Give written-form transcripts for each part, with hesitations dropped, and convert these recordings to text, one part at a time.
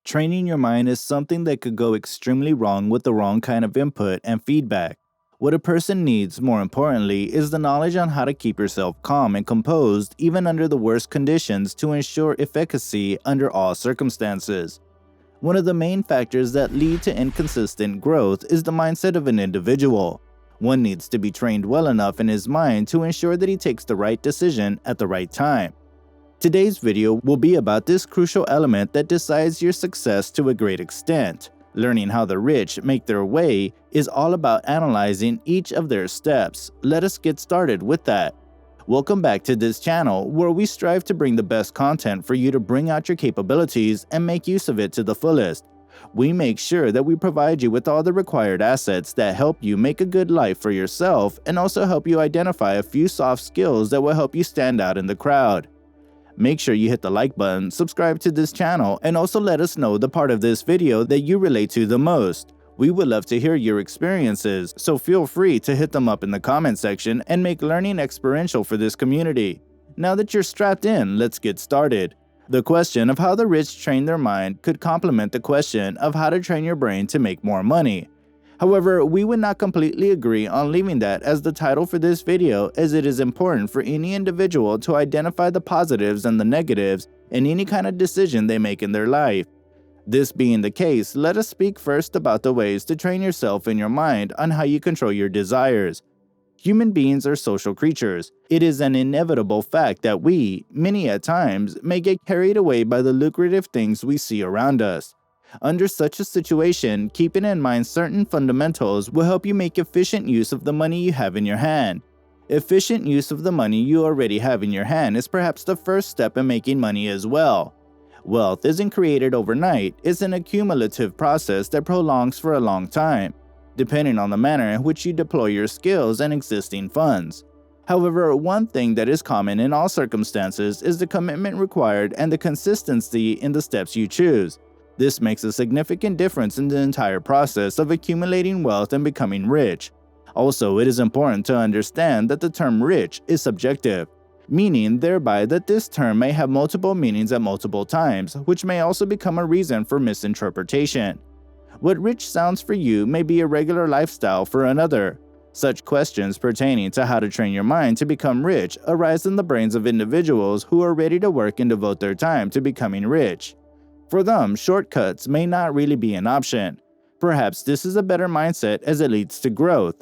Training your mind is something that could go extremely wrong with the wrong kind of input and feedback. What a person needs, more importantly, is the knowledge on how to keep yourself calm and composed even under the worst conditions to ensure efficacy under all circumstances. One of the main factors that lead to inconsistent growth is the mindset of an individual. One needs to be trained well enough in his mind to ensure that he takes the right decision at the right time. Today's video will be about this crucial element that decides your success to a great extent. Learning how the rich make their way is all about analyzing each of their steps. Let us get started with that. Welcome back to this channel where we strive to bring the best content for you to bring out your capabilities and make use of it to the fullest. We make sure that we provide you with all the required assets that help you make a good life for yourself and also help you identify a few soft skills that will help you stand out in the crowd. Make sure you hit the like button, subscribe to this channel, and also let us know the part of this video that you relate to the most. We would love to hear your experiences, so feel free to hit them up in the comment section and make learning experiential for this community. Now that you're strapped in, let's get started. The question of how the rich train their mind could complement the question of how to train your brain to make more money. However, we would not completely agree on leaving that as the title for this video, as it is important for any individual to identify the positives and the negatives in any kind of decision they make in their life. This being the case, let us speak first about the ways to train yourself in your mind on how you control your desires. Human beings are social creatures. It is an inevitable fact that we, many at times, may get carried away by the lucrative things we see around us. Under such a situation, keeping in mind certain fundamentals will help you make efficient use of the money you have in your hand. Efficient use of the money you already have in your hand is perhaps the first step in making money as well. Wealth isn't created overnight, it's an accumulative process that prolongs for a long time, depending on the manner in which you deploy your skills and existing funds. However, one thing that is common in all circumstances is the commitment required and the consistency in the steps you choose. This makes a significant difference in the entire process of accumulating wealth and becoming rich. Also, it is important to understand that the term rich is subjective, meaning thereby that this term may have multiple meanings at multiple times, which may also become a reason for misinterpretation. What rich sounds for you may be a regular lifestyle for another. Such questions pertaining to how to train your mind to become rich arise in the brains of individuals who are ready to work and devote their time to becoming rich. For them, shortcuts may not really be an option. Perhaps this is a better mindset as it leads to growth.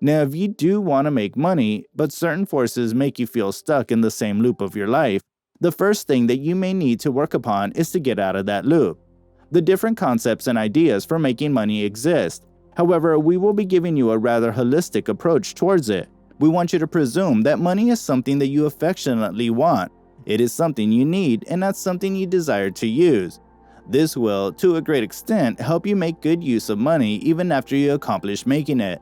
Now, if you do want to make money, but certain forces make you feel stuck in the same loop of your life, the first thing that you may need to work upon is to get out of that loop. The different concepts and ideas for making money exist. However, we will be giving you a rather holistic approach towards it. We want you to presume that money is something that you affectionately want. It is something you need and not something you desire to use. This will, to a great extent, help you make good use of money even after you accomplish making it.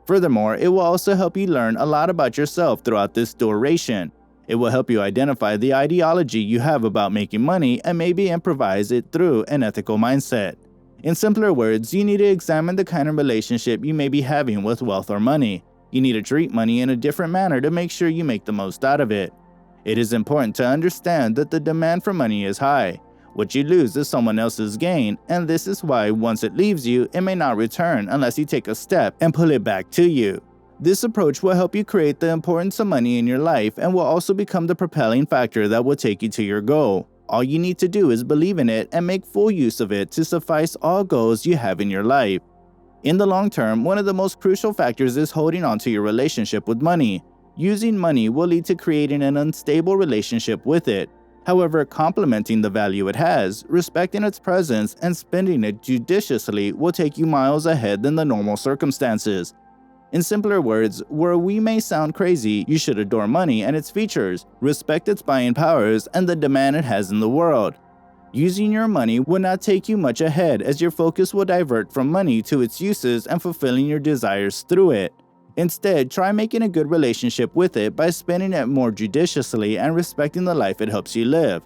Furthermore, it will also help you learn a lot about yourself throughout this duration. It will help you identify the ideology you have about making money and maybe improvise it through an ethical mindset. In simpler words, you need to examine the kind of relationship you may be having with wealth or money. You need to treat money in a different manner to make sure you make the most out of it. It is important to understand that the demand for money is high. What you lose is someone else's gain, and this is why once it leaves you, it may not return unless you take a step and pull it back to you. This approach will help you create the importance of money in your life and will also become the propelling factor that will take you to your goal. All you need to do is believe in it and make full use of it to suffice all goals you have in your life. In the long term, one of the most crucial factors is holding on to your relationship with money. Using money will lead to creating an unstable relationship with it. However, complementing the value it has, respecting its presence, and spending it judiciously will take you miles ahead than the normal circumstances. In simpler words, where we may sound crazy, you should adore money and its features, respect its buying powers, and the demand it has in the world. Using your money will not take you much ahead as your focus will divert from money to its uses and fulfilling your desires through it. Instead, try making a good relationship with it by spending it more judiciously and respecting the life it helps you live.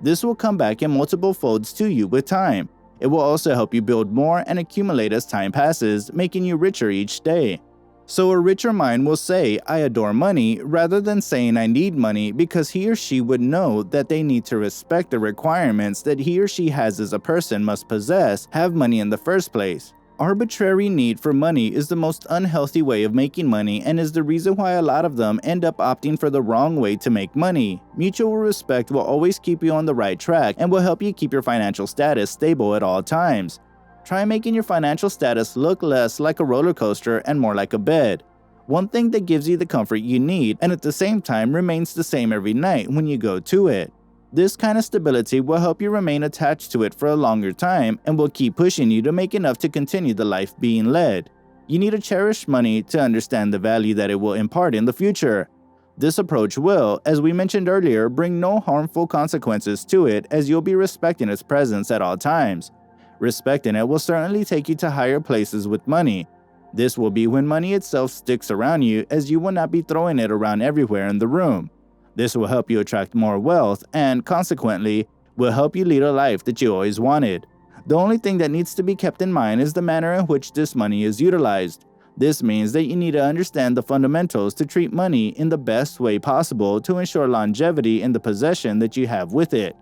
This will come back in multiple folds to you with time. It will also help you build more and accumulate as time passes, making you richer each day. So a richer mind will say, I adore money, rather than saying I need money, because he or she would know that they need to respect the requirements that he or she has as a person must possess, have money in the first place. Arbitrary need for money is the most unhealthy way of making money and is the reason why a lot of them end up opting for the wrong way to make money. Mutual respect will always keep you on the right track and will help you keep your financial status stable at all times. Try making your financial status look less like a roller coaster and more like a bed. One thing that gives you the comfort you need and at the same time remains the same every night when you go to it. This kind of stability will help you remain attached to it for a longer time and will keep pushing you to make enough to continue the life being led. You need to cherish money to understand the value that it will impart in the future. This approach will, as we mentioned earlier, bring no harmful consequences to it as you'll be respecting its presence at all times. Respecting it will certainly take you to higher places with money. This will be when money itself sticks around you, as you will not be throwing it around everywhere in the room. This will help you attract more wealth and, consequently, will help you lead a life that you always wanted. The only thing that needs to be kept in mind is the manner in which this money is utilized. This means that you need to understand the fundamentals to treat money in the best way possible to ensure longevity in the possession that you have with it.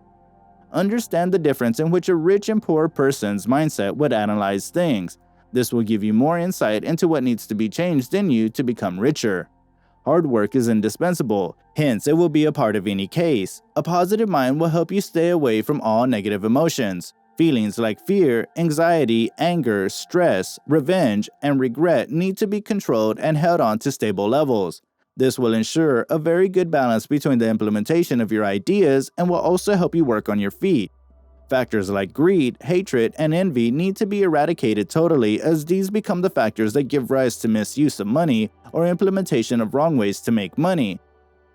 Understand the difference in which a rich and poor person's mindset would analyze things. This will give you more insight into what needs to be changed in you to become richer. Hard work is indispensable, hence it will be a part of any case. A positive mind will help you stay away from all negative emotions. Feelings like fear, anxiety, anger, stress, revenge, and regret need to be controlled and held on to stable levels. This will ensure a very good balance between the implementation of your ideas and will also help you work on your feet. Factors like greed, hatred, and envy need to be eradicated totally, as these become the factors that give rise to misuse of money or implementation of wrong ways to make money.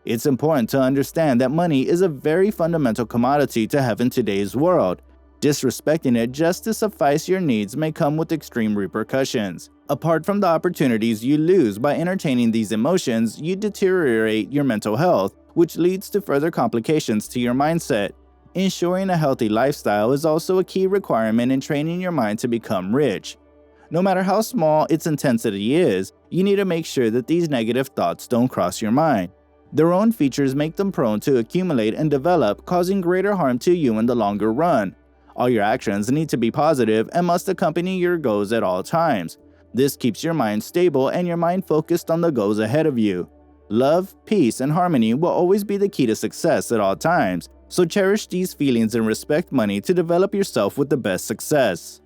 It's important to understand that money is a very fundamental commodity to have in today's world. Disrespecting it just to suffice your needs may come with extreme repercussions. Apart from the opportunities you lose by entertaining these emotions, you deteriorate your mental health, which leads to further complications to your mindset. Ensuring a healthy lifestyle is also a key requirement in training your mind to become rich. No matter how small its intensity is, you need to make sure that these negative thoughts don't cross your mind. Their own features make them prone to accumulate and develop, causing greater harm to you in the longer run. All your actions need to be positive and must accompany your goals at all times. This keeps your mind stable and your mind focused on the goals ahead of you. Love, peace, and harmony will always be the key to success at all times, so cherish these feelings and respect money to develop yourself with the best success.